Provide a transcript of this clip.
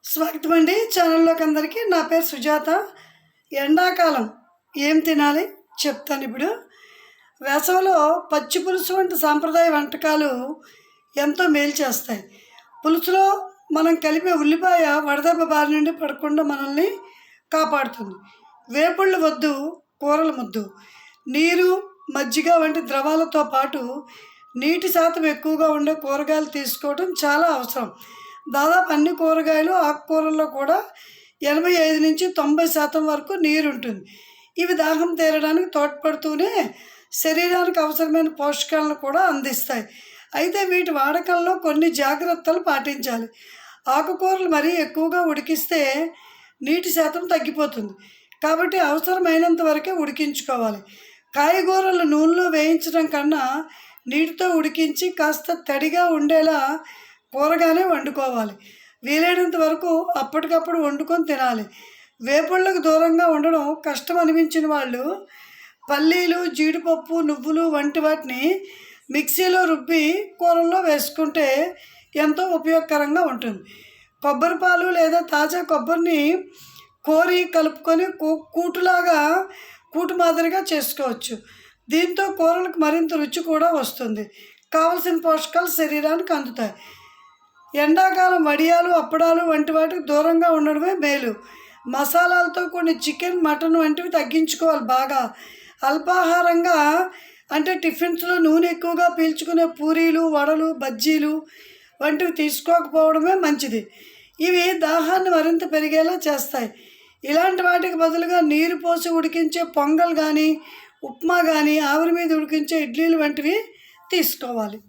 స్వాగతం అండి ఛానల్లోకి అందరికీ. నా పేరు సుజాత. ఎండాకాలం ఏం తినాలి చెప్తాను ఇప్పుడు. వేసవిలో పచ్చి పులుసు వంటి సాంప్రదాయ వంటకాలు ఎంతో మేలు చేస్తాయి. పులుసులో మనం కలిపే ఉల్లిపాయ వడదెబ్బ బారి నుండి పడకుండా మనల్ని కాపాడుతుంది. వేపుళ్ళు వద్దు, కూరలు ముద్దు. నీరు, మజ్జిగ వంటి ద్రవాలతో పాటు నీటి శాతం ఎక్కువగా ఉండే కూరగాయలు తీసుకోవడం చాలా అవసరం. దాదాపు అన్ని కూరగాయలు, ఆకుకూరల్లో కూడా 85 నుంచి 90% వరకు నీరు ఉంటుంది. ఇవి దాహం తీరడానికి తోడ్పడుతూనే శరీరానికి అవసరమైన పోషకాలను కూడా అందిస్తాయి. అయితే వీటి వాడకంలో కొన్ని జాగ్రత్తలు పాటించాలి. ఆకుకూరలు మరీ ఎక్కువగా ఉడికిస్తే నీటి శాతం తగ్గిపోతుంది, కాబట్టి అవసరమైనంత వరకే ఉడికించుకోవాలి. కాయగూరలు నూనెలో వేయించడం కన్నా నీటితో ఉడికించి కాస్త తడిగా ఉండేలా కూరగానే వండుకోవాలి. వీలైనంత వరకు అప్పటికప్పుడు వండుకొని తినాలి. వేపుళ్ళకు దూరంగా ఉండడం కష్టం అనిపించిన వాళ్ళు పల్లీలు, జీడిపప్పు, నువ్వులు వంటి వాటిని మిక్సీలో రుబ్బి కూరల్లో వేసుకుంటే ఎంతో ఉపయోగకరంగా ఉంటుంది. కొబ్బరిపాలు లేదా తాజా కొబ్బరిని కోరి కలుపుకొని కూటు మాదిరిగా చేసుకోవచ్చు. దీంతో కూరలకు మరింత రుచి కూడా వస్తుంది. కావలసిన పోషకాలు శరీరానికి అందుతాయి. ఎండాకాలం వడియాలు, అప్పడాలు వంటి వాటికి దూరంగా ఉండడమే మేలు. మసాలాలతో కొన్ని చికెన్, మటన్ వంటివి తగ్గించుకోవాలి బాగా. అల్పాహారంగా అంటే టిఫిన్స్లో నూనె ఎక్కువగా పీల్చుకునే పూరీలు, వడలు, బజ్జీలు వంటివి తీసుకోకపోవడమే మంచిది. ఇవి దాహాన్ని మరింత పెరిగేలా చేస్తాయి. ఇలాంటి వాటికి బదులుగా నీరు పోసి ఉడికించే పొంగల్ కానీ, ఉప్మా కానీ, ఆవిరి మీద ఉడికించే ఇడ్లీలు వంటివి తీసుకోవాలి.